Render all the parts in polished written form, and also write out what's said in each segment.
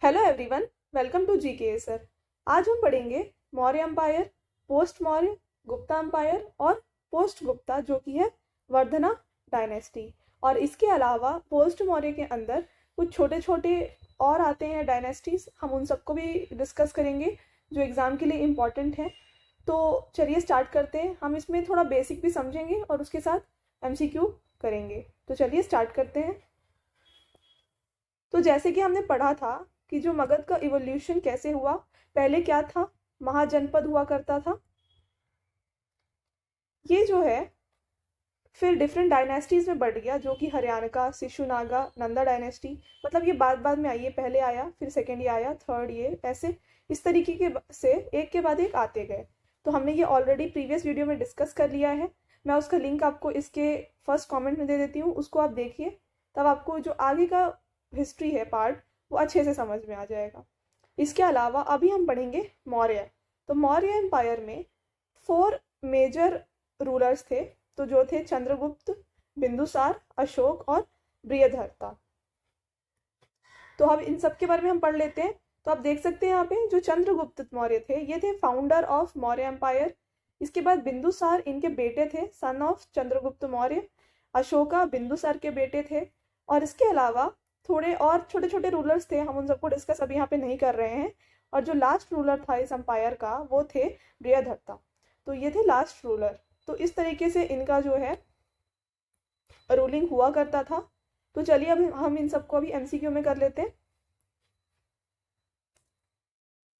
Hello everyone, welcome to GK sir. आज हम पढ़ेंगे Maurya empire, post Maurya, Gupta empire और पोस्ट गुप्ता जो कि है वर्धना डायनेस्टी। और इसके अलावा पोस्ट मौर्य के अंदर कुछ छोटे छोटे और आते हैं डायनेस्टीज, हम उन सबको भी डिस्कस करेंगे जो एग्ज़ाम के लिए इम्पॉर्टेंट हैं। तो चलिए स्टार्ट करते हैं। हम इसमें थोड़ा बेसिक भी समझेंगे और उसके साथ एमसीक्यू करेंगे। तो चलिए स्टार्ट करते हैं। तो जैसे कि हमने पढ़ा था कि जो मगध का इवोल्यूशन कैसे हुआ, पहले क्या था, महाजनपद हुआ करता था। ये जो है फिर डिफरेंट डायनेस्टीज में बढ़ गया, जो कि हरियाणा, शिशुनागा, नंदा डायनेस्टी, मतलब ये बाद बाद में आई है, पहले आया फिर सेकेंड ये आया, थर्ड ये, ऐसे इस तरीके के से एक के बाद एक आते गए। तो हमने ये ऑलरेडी प्रीवियस वीडियो में डिस्कस कर लिया है। मैं उसका लिंक आपको इसके फर्स्ट कमेंट में दे देती हूँ, उसको आप देखिए, तब आपको जो आगे का हिस्ट्री है पार्ट वो अच्छे से समझ में आ जाएगा। इसके अलावा अभी हम पढ़ेंगे मौर्य। तो मौर्य एम्पायर में 4 मेजर रूलर्स थे, तो जो थे चंद्रगुप्त, बिंदुसार, अशोक और बृहद्रथा। तो अब इन सब के बारे में हम पढ़ लेते हैं। तो आप देख सकते हैं यहाँ पे जो चंद्रगुप्त मौर्य थे ये थे फाउंडर ऑफ मौर्य एम्पायर। इसके बाद बिंदुसार इनके बेटे थे, सन ऑफ चंद्रगुप्त मौर्य। अशोका बिंदुसार के बेटे थे। और इसके अलावा थोड़े और छोटे छोटे रूलर्स थे, हम उन सबको डिस्कस अभी यहाँ पे नहीं कर रहे हैं। और जो लास्ट रूलर था इस एम्पायर का वो थे बृहद्रथा। तो ये थे लास्ट रूलर। तो इस तरीके से इनका जो है रूलिंग हुआ करता था। तो चलिए अब हम इन सबको अभी एमसीक्यू में कर लेते हैं।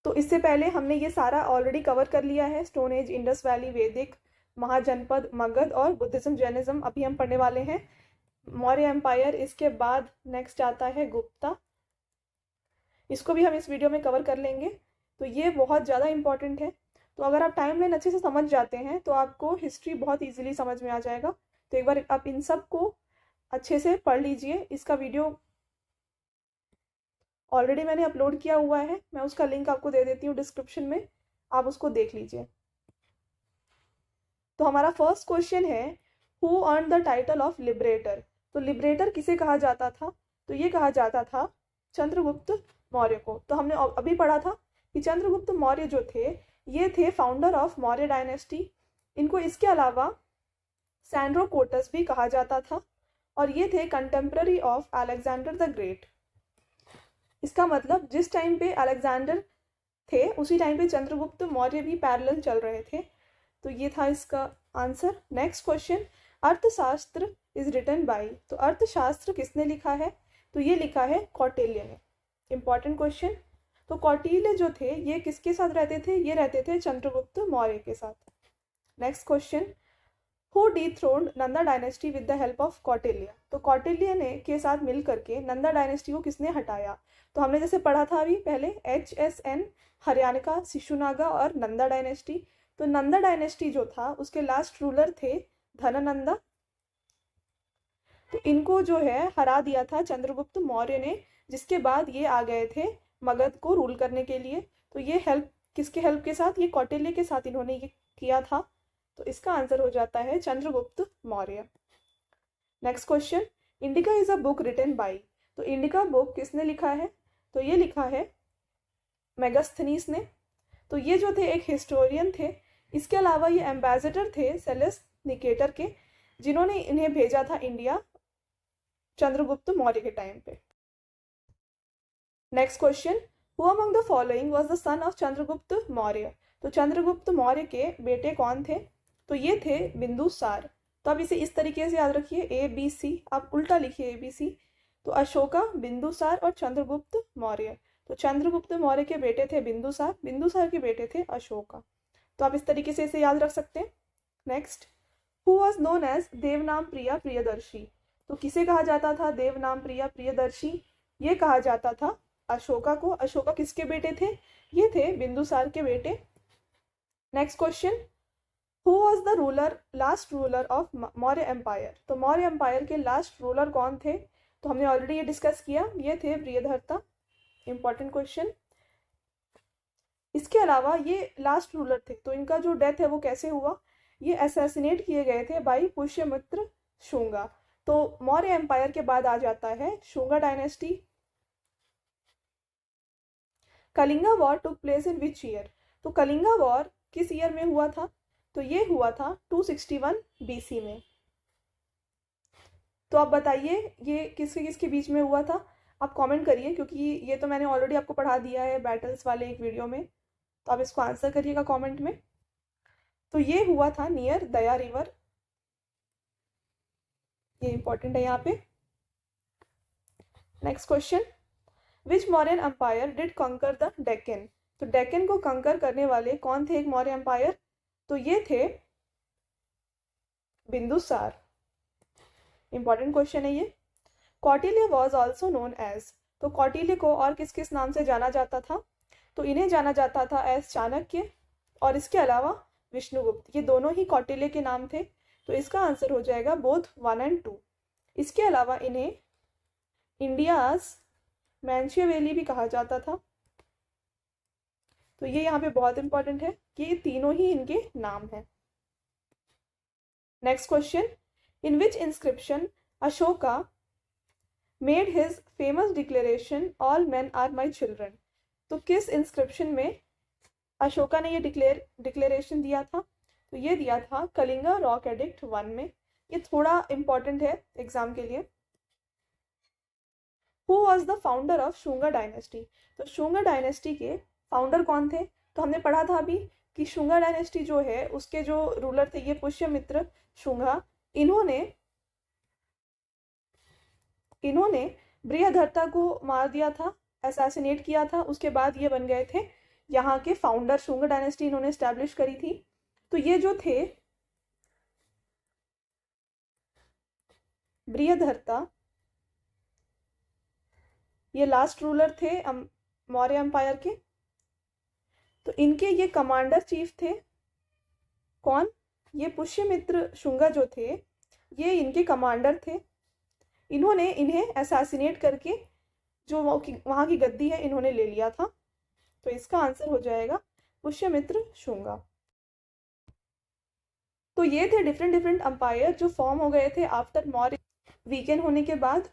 तो इससे पहले हमने ये सारा ऑलरेडी कवर कर लिया है, स्टोन एज, इंडस वैली, वैदिक, महाजनपद, मगध और बुद्धिज्म जैनिज्म अभी हम पढ़ने वाले हैं। मौर्य एम्पायर, इसके बाद नेक्स्ट आता है गुप्ता, इसको भी हम इस वीडियो में कवर कर लेंगे। तो ये बहुत ज़्यादा इंपॉर्टेंट है। तो अगर आप टाइम लाइन अच्छे से समझ जाते हैं तो आपको हिस्ट्री बहुत ईजिली समझ में आ जाएगा। तो एक बार आप इन सब को अच्छे से पढ़ लीजिए। इसका वीडियो ऑलरेडी मैंने अपलोड किया हुआ है, मैं उसका लिंक आपको दे देती हूँ डिस्क्रिप्शन में, आप उसको देख लीजिए। तो हमारा फर्स्ट क्वेश्चन है, who earn the title of liberator. तो लिबरेटर किसे कहा जाता था? तो ये कहा जाता था चंद्रगुप्त मौर्य को। तो हमने अभी पढ़ा था कि चंद्रगुप्त मौर्य जो थे ये थे फाउंडर ऑफ मौर्य डायनेस्टी। इनको इसके अलावा सैंड्रोकोटस भी कहा जाता था और ये थे contemporary of Alexander the great. इसका मतलब जिस टाइम पे अलेक्जेंडर थे उसी टाइम पे चंद्रगुप्त मौर्य भी पैरेलल चल रहे थे। तो ये था इसका आंसर। नेक्स्ट क्वेश्चन, अर्थशास्त्र इज रिटन बाय। तो अर्थशास्त्र किसने लिखा है? तो ये लिखा है कौटिल्य ने। Important question. तो कौटिल्य जो थे ये किसके साथ रहते थे? ये रहते थे चंद्रगुप्त मौर्य के साथ। Next question, who dethroned Nanda dynasty with the help of Kautilya. तो कौटिल्य ने के साथ मिल करके नंदा डायनेस्टी को किसने हटाया? तो हमने जैसे पढ़ा था अभी पहले, HSN, हरियाणा, शिशुनागा और नंदा डायनेस्टी। तो नंदा डायनेस्टी जो था उसके लास्ट रूलर थे धननंदा। तो इनको जो है हरा दिया था चंद्रगुप्त मौर्य ने, जिसके बाद ये आ गए थे मगध को रूल करने के लिए। तो ये हेल्प किसके हेल्प के साथ? ये कौटिल्य के साथ इन्होंने ये किया था। तो इसका आंसर हो जाता है Chandragupta Maurya. Next question, Indica is a book written by. तो इंडिका बुक किसने लिखा है? तो ये लिखा है मेगास्थनीस ने। तो ये जो थे एक हिस्टोरियन थे, इसके अलावा ये एम्बेसडर थे सेलेस निकेटर के, जिन्होंने इन्हें भेजा था इंडिया चंद्रगुप्त मौर्य के टाइम पे। Next question, who among the following was the son of Chandragupta Maurya. तो चंद्रगुप्त मौर्य के बेटे कौन थे? तो ये थे बिंदुसार। तो अब इसे इस तरीके से याद रखिए, ABC, आप उल्टा लिखिए ABC। तो अशोका, बिंदुसार और चंद्रगुप्त मौर्य। तो चंद्रगुप्त मौर्य के बेटे थे बिंदुसार, बिंदुसार के बेटे थे अशोका। तो आप इस तरीके से इसे याद रख सकते हैं। Next, who was known as Devanam Priya Priyadarshi. तो किसे कहा जाता था देवनाम प्रिया प्रियदर्शी? ये कहा जाता था अशोका को। अशोका किसके बेटे थे? ये थे बिंदुसार के बेटे। Next question, who was the ruler, last ruler of Maurya empire. तो मौर्य एम्पायर के लास्ट रूलर कौन थे? तो हमने ऑलरेडी ये डिस्कस किया, ये थे बृहद्रथा। Important question. इसके अलावा ये लास्ट रूलर थे, तो इनका जो डेथ है वो कैसे हुआ? ये असैसिनेट किए गए थे बाई पुष्यमित्र शुंगा। तो मौर्य एम्पायर के बाद आ जाता है Shunga dynasty. Kalinga war took place in which year? तो कलिंगा वॉर किस ईयर में हुआ था? तो ये हुआ था 261 BC में। तो आप बताइए ये किसके किसके बीच में हुआ था? आप कमेंट करिए, क्योंकि ये तो मैंने ऑलरेडी आपको पढ़ा दिया है बैटल्स वाले एक वीडियो में, तो आप इसको आंसर करिएगा कमेंट में। तो ये हुआ था नियर दया रिवर, ये इंपॉर्टेंट है यहाँ पे। Next question, which Mauryan empire did conquer the Deccan? तो डेक्कन को कंकर करने वाले कौन थे एक मौर्य एम्पायर? तो ये थे बिंदुसार। इंपॉर्टेंट क्वेश्चन है ये। Kautilya was also known as, तो कौटिल्य को और किस किस नाम से जाना जाता था? तो इन्हें जाना जाता था एज चाणक्य और इसके अलावा विष्णुगुप्त। ये दोनों ही कौटिल्य के नाम थे, तो इसका आंसर हो जाएगा बोथ 1 और 2। इसके अलावा इन्हें इंडियाज मैंशियावेली भी कहा जाता था, तो ये यहाँ पे बहुत इंपॉर्टेंट है कि ये तीनों ही इनके नाम हैं। Next question, in which inscription Ashoka made his famous declaration all men are my children? तो किस इंस्क्रिप्शन में अशोका ने ये डिक्लेरेशन दिया था? तो ये दिया था कलिंगा रॉक एडिक्ट 1 में। ये थोड़ा इंपॉर्टेंट है एग्जाम के लिए। Who was the founder of Shunga dynasty? तो शुंगा डायनेस्टी के फाउंडर कौन थे? तो हमने पढ़ा था अभी कि शुंगा डायनेस्टी जो है उसके जो रूलर थे ये पुष्यमित्र शुंगा। इन्होंने बृहदर्था को मार दिया था, असैसिनेट किया था। उसके बाद ये बन गए थे यहाँ के फाउंडर, शुंगा डायनेस्टी इन्होंने स्टैब्लिश करी थी। तो ये जो थे बृहदर्था, ये लास्ट रूलर थे मौर्य एम्पायर के। तो इनके ये कमांडर चीफ थे कौन? ये पुष्यमित्र शुंगा जो थे ये इनके कमांडर थे। इन्होंने इन्हें असैसिनेट करके जो वहाँ की गद्दी है इन्होंने ले लिया था। तो इसका आंसर हो जाएगा पुष्यमित्र शुंगा। तो ये थे डिफरेंट अंपायर जो फॉर्म हो गए थे आफ्टर मौर्य वीकेंड होने के बाद।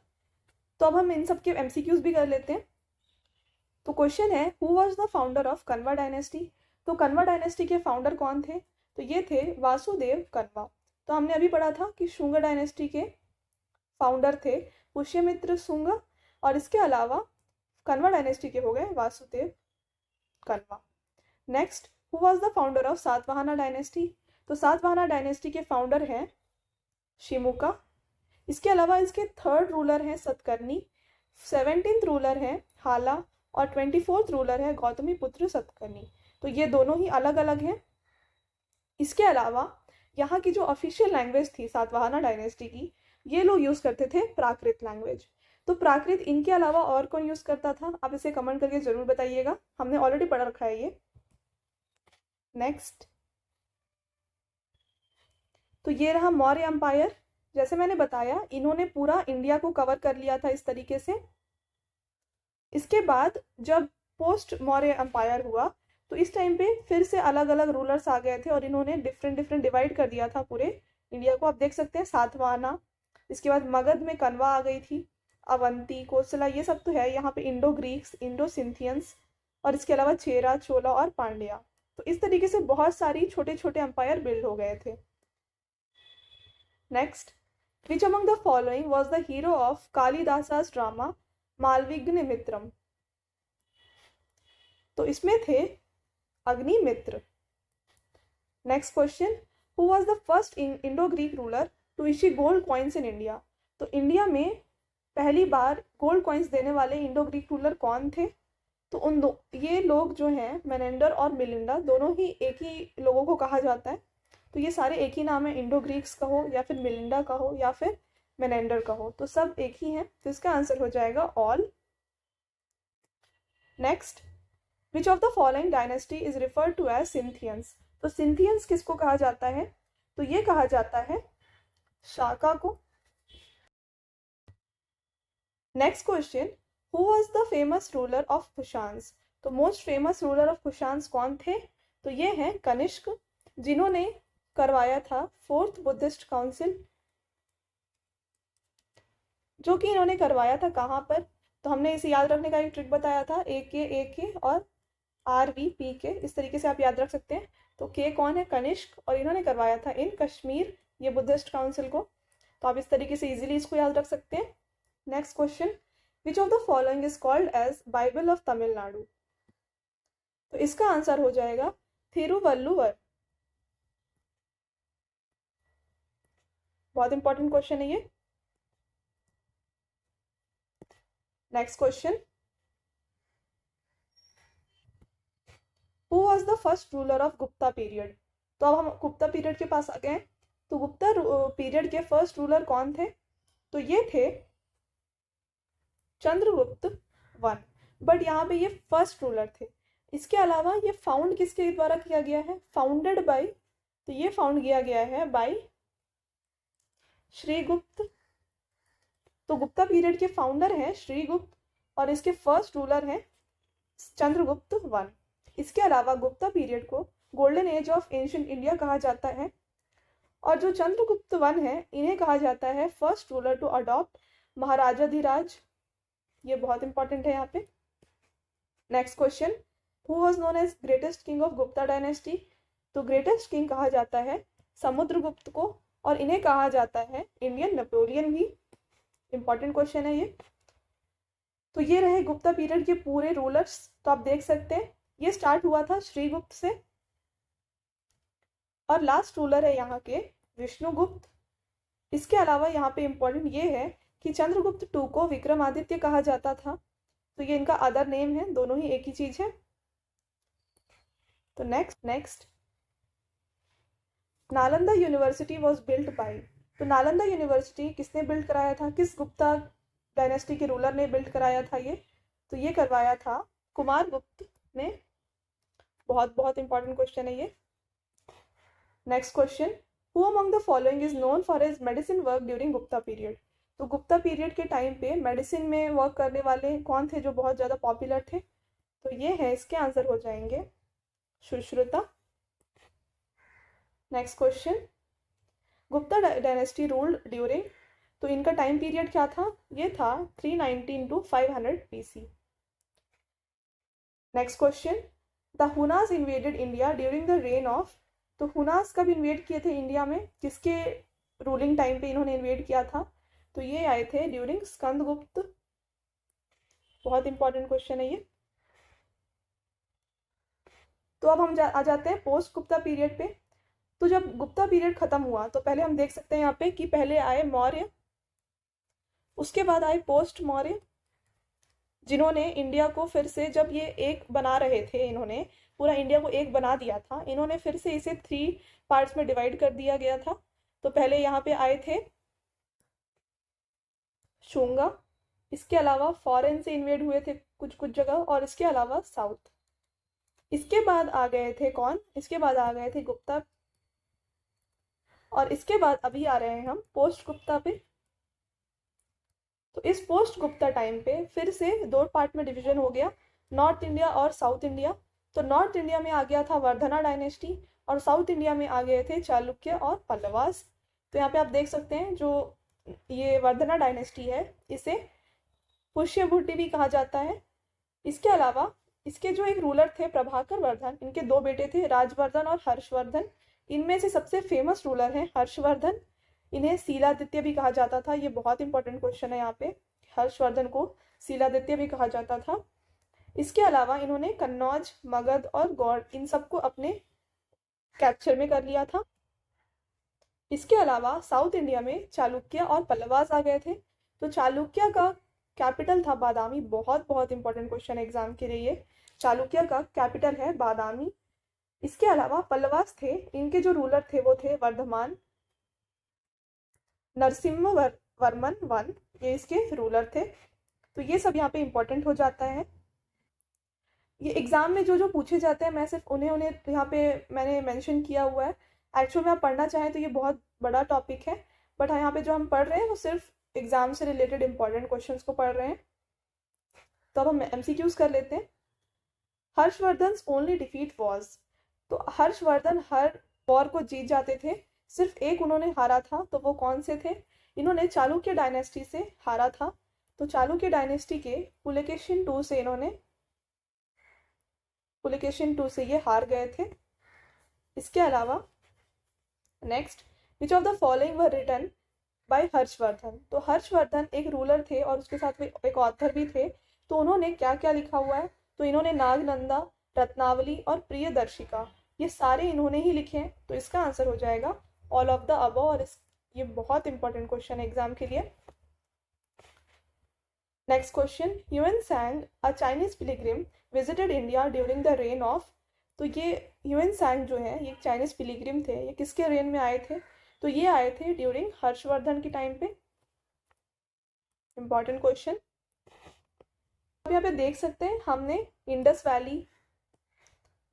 तो अब हम इन सब के एमसीक्यूज भी कर लेते हैं। तो क्वेश्चन है, who was the founder of Kanva dynasty? तो कन्वा डायनेस्टी के फाउंडर कौन थे? तो ये थे वासुदेव कन्वा। तो हमने अभी पढ़ा था कि शुंगा डायनेस्टी के फाउंडर थे पुष्यमित्र शुंगा और इसके अलावा कन्वा डायनेस्टी के हो गए Vasudev Kanva. Next, who was the founder of Satavahana dynasty? तो सातवाहना डायनेस्टी के फाउंडर हैं शिमुका। इसके अलावा इसके थर्ड रूलर हैं सतकर्णी, 17th रूलर हैं हाला और 24th रूलर है गौतमी पुत्र सतकर्णी। तो ये दोनों ही अलग अलग हैं। इसके अलावा यहाँ की जो ऑफिशियल लैंग्वेज थी सातवाहना डायनेस्टी की, ये लोग यूज करते थे प्राकृत लैंग्वेज। तो प्राकृत इनके अलावा और कौन यूज करता था? आप इसे कमेंट करके जरूर बताइएगा, हमने ऑलरेडी पढ़ रखा है ये। नेक्स्ट, तो ये रहा मौर्य एम्पायर। जैसे मैंने बताया इन्होंने पूरा इंडिया को कवर कर लिया था इस तरीके से। इसके बाद जब पोस्ट मौर्य एम्पायर हुआ तो इस टाइम पे फिर से अलग अलग रूलर्स आ गए थे और इन्होंने डिफरेंट डिवाइड कर दिया था पूरे इंडिया को। आप देख सकते हैं सातवाहना, इसके बाद मगध में कन्वा आ गई थी, अवंती, कोसला, ये सब तो है यहाँ पे, इंडो ग्रीक्स, इंडो सिंथियंस और इसके अलावा चेरा, चोला और पांड्या। तो इस तरीके से बहुत सारी छोटे छोटे एम्पायर बिल्ड हो गए थे। Next, which among the following was the hero of Kalidasa's drama Malavikagnimitram? तो इसमें थे Agnimitra. Next question, who was the first Indo Greek ruler to issue gold coins in India? तो इंडिया में पहली बार गोल्ड कॉइन्स देने वाले इंडो ग्रीक रूलर कौन थे? तो ये लोग जो हैं मेनेंडर और मिलिंडा, दोनों ही एक ही लोगों को कहा जाता है। तो ये सारे एक ही नाम है, इंडो ग्रीक्स का हो या फिर मिलिंडा का हो या फिर मेनेंडर का हो, तो सब एक ही हैं। तो इसका आंसर हो जाएगा all. Next, which of the following dynasty is referred to as Scythians? तो सिंथियंस किसको कहा जाता है? तो ये कहा जाता है शाका को। Next question, who was the famous ruler of Kushans? तो most famous ruler of Kushans कौन थे? तो ये हैं कनिष्क, जिन्होंने करवाया था 4th बुद्धिस्ट काउंसिल, जो कि इन्होंने करवाया था कहाँ पर? तो हमने इसे याद रखने का एक ट्रिक बताया था, AK और RVPK, इस तरीके से आप याद रख सकते हैं। तो के कौन है? कनिष्क, और इन्होंने करवाया था इन कश्मीर ये बुद्धिस्ट काउंसिल को। तो आप इस तरीके से इजीली इसको याद रख सकते हैं। Next question, which of the following is called as Bible of Tamil Nadu? तो इसका आंसर हो जाएगा थिरुवल्लुवर। बहुत इंपॉर्टेंट क्वेश्चन है ये। Next question, who was the first ruler of Gupta period? तो अब हम गुप्ता पीरियड के पास आ गए। तो गुप्ता पीरियड के फर्स्ट रूलर कौन थे? तो ये थे चंद्रगुप्त वन। बट यहाँ पे ये फर्स्ट रूलर थे। इसके अलावा ये फाउंड किसके द्वारा किया गया है? फाउंडेड बाय, तो ये फाउंड किया गया है बाय श्रीगुप्त। तो गुप्ता पीरियड के फाउंडर हैं श्रीगुप्त और इसके फर्स्ट रूलर हैं चंद्रगुप्त वन। इसके अलावा गुप्ता पीरियड को golden age of ancient India कहा जाता है। और जो चंद्रगुप्त वन है इन्हें कहा जाता है फर्स्ट रूलर टू अडॉप्ट महाराजाधिराज। ये बहुत इंपॉर्टेंट है यहाँ पे। Next question, who was known as greatest king of Gupta dynasty? तो ग्रेटेस्ट किंग कहा जाता है समुद्रगुप्त को, और इन्हें कहा जाता है इंडियन नेपोलियन भी। इंपॉर्टेंट क्वेश्चन है ये। तो ये रहे गुप्ता पीरियड के पूरे रूलर्स। तो आप देख सकते हैं ये स्टार्ट हुआ था श्रीगुप्त से, और लास्ट रूलर है यहाँ के विष्णुगुप्त। इसके अलावा यहाँ पे इंपॉर्टेंट ये है कि चंद्रगुप्त टू को विक्रमादित्य कहा जाता था। तो ये इनका अदर नेम है, दोनों ही एक ही चीज है। तो next Nalanda university was built by. तो नालंदा यूनिवर्सिटी किसने बिल्ड कराया था? किस गुप्ता डायनेस्टी के रूलर ने बिल्ड कराया था ये? तो ये करवाया था कुमार गुप्त ने। बहुत बहुत इंपॉर्टेंट क्वेश्चन है ये। Next question, who among the following is known for his medicine work during Gupta period? तो गुप्ता पीरियड के टाइम पे मेडिसिन में वर्क करने वाले कौन थे जो बहुत ज़्यादा पॉपुलर थे? तो ये है, इसके आंसर हो जाएंगे Sushruta. Next question, Gupta dynasty ruled during, तो इनका टाइम पीरियड क्या था? ये था 319 to 500 BC। Next question, the Hunas invaded India during the reign of. तो हुनास कब इन्वेड किए थे इंडिया में? किसके रूलिंग टाइम पे इन्होंने इन्वेड किया था? तो ये आए थे ड्यूरिंग स्कंदगुप्त। बहुत इंपॉर्टेंट क्वेश्चन है ये। तो अब हम आ जाते हैं पोस्ट गुप्ता पीरियड पे। तो जब गुप्ता पीरियड खत्म हुआ तो पहले हम देख सकते हैं यहाँ पे कि पहले आए मौर्य, उसके बाद आए पोस्ट मौर्य, जिन्होंने इंडिया को फिर से, जब ये एक बना रहे थे, इन्होंने पूरा इंडिया को एक बना दिया था, इन्होंने फिर से इसे 3 पार्ट्स में डिवाइड कर दिया गया था। तो पहले यहाँ पे आए थे शुंगा, इसके अलावा फॉरेन से इन्वेड हुए थे कुछ कुछ जगह, और इसके अलावा साउथ। इसके बाद आ गए थे कौन? इसके बाद आ गए थे गुप्ता, और इसके बाद अभी आ रहे हैं हम पोस्ट गुप्ता पे। तो इस पोस्ट गुप्ता टाइम पे फिर से 2 पार्ट में डिवीजन हो गया, नॉर्थ इंडिया और साउथ इंडिया। तो नॉर्थ इंडिया में आ गया था वर्धना डायनेस्टी, और साउथ इंडिया में आ गए थे चालुक्य और पल्लवास। तो यहाँ पे आप देख सकते हैं जो ये वर्धना डायनेस्टी है इसे पुष्यभूति भी कहा जाता है। इसके अलावा इसके जो एक रूलर थे प्रभाकर वर्धन, इनके 2 बेटे थे राजवर्धन और हर्षवर्धन। इनमें से सबसे फेमस रूलर है हर्षवर्धन, इन्हें शीलादित्य भी कहा जाता था। ये बहुत इंपॉर्टेंट क्वेश्चन है यहाँ पे, हर्षवर्धन को शीलादित्य भी कहा जाता था। इसके अलावा इन्होंने कन्नौज, मगध और गौड़ इन सबको अपने कैप्चर में कर लिया था। इसके अलावा साउथ इंडिया में चालुक्य और पल्लवास आ गए थे। तो चालुक्य का कैपिटल था बादामी। बहुत बहुत इंपॉर्टेंट क्वेश्चन एग्जाम के लिए, चालुक्य का कैपिटल है बादामी। इसके अलावा पल्लवास थे, इनके जो रूलर थे वो थे वर्धमान नरसिम्हा वर्मन वन, ये इसके रूलर थे। तो ये सब यहाँ पे इंपॉर्टेंट हो जाता है। ये एग्जाम में जो जो पूछे जाते हैं मैं सिर्फ उन्हें उन्हें यहाँ पे मैंने मेंशन किया हुआ है। एक्चुअल में आप पढ़ना चाहें तो ये बहुत बड़ा टॉपिक है, बट यहाँ पे जो हम पढ़ रहे हैं वो सिर्फ एग्जाम से रिलेटेड इंपॉर्टेंट क्वेश्चंस को पढ़ रहे हैं। तो अब हम MCQs कर लेते हैं। हर्षवर्धन ओनली डिफीट वॉज, तो हर्षवर्धन हर वॉर को जीत जाते थे, सिर्फ एक उन्होंने हारा था। तो वो कौन से थे? इन्होंने चालुक्य डायनेस्टी से हारा था। तो चालुक्य डायनेस्टी के पुलकेशिन II से इन्होंने पुलिकेशिन II से ये हार गए थे। इसके अलावा next, which of the following were written by Harshavardhan. तो हर्षवर्धन एक रूलर थे और उसके साथ एक ऑथर भी थे। तो उन्होंने क्या क्या लिखा हुआ है, तो इन्होंने नागनंदा, रत्नावली और प्रियदर्शिका, ये सारे इन्होंने ही लिखे हैं। तो इसका आंसर हो जाएगा ऑल ऑफ द अबव। और ये बहुत इंपॉर्टेंट क्वेश्चन है एग्जाम के लिए। Next question, Hiuen Tsang a Chinese pilgrim visited India during the reign of. तो ये ह्यूएन सांग जो है ये चाइनीज पिलिग्रिम थे, ये किसके रेन में आए थे, तो ये आए थे ड्यूरिंग हर्षवर्धन के टाइम पे। Important question. अब यहाँ पे देख सकते हैं हमने Indus valley,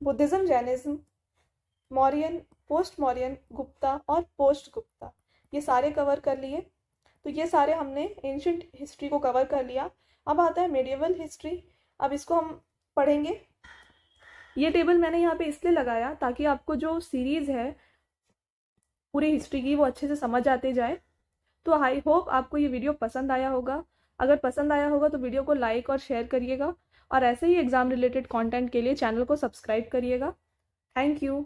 Buddhism, Jainism, Mauryan, post Mauryan, Gupta और पोस्ट गुप्ता, ये सारे कवर कर लिए। तो ये सारे हमने एंशियंट हिस्ट्री को कवर कर लिया। अब आता है मेडिएवल हिस्ट्री। अब इसको हम पढ़ेंगे। ये टेबल मैंने यहाँ पे इसलिए लगाया ताकि आपको जो सीरीज़ है पूरी हिस्ट्री की वो अच्छे से समझ आते जाए। तो आई होप आपको ये वीडियो पसंद आया होगा। अगर पसंद आया होगा तो वीडियो को लाइक और शेयर करिएगा और ऐसे ही एग्ज़ाम रिलेटेड कंटेंट के लिए चैनल को सब्सक्राइब करिएगा। Thank you.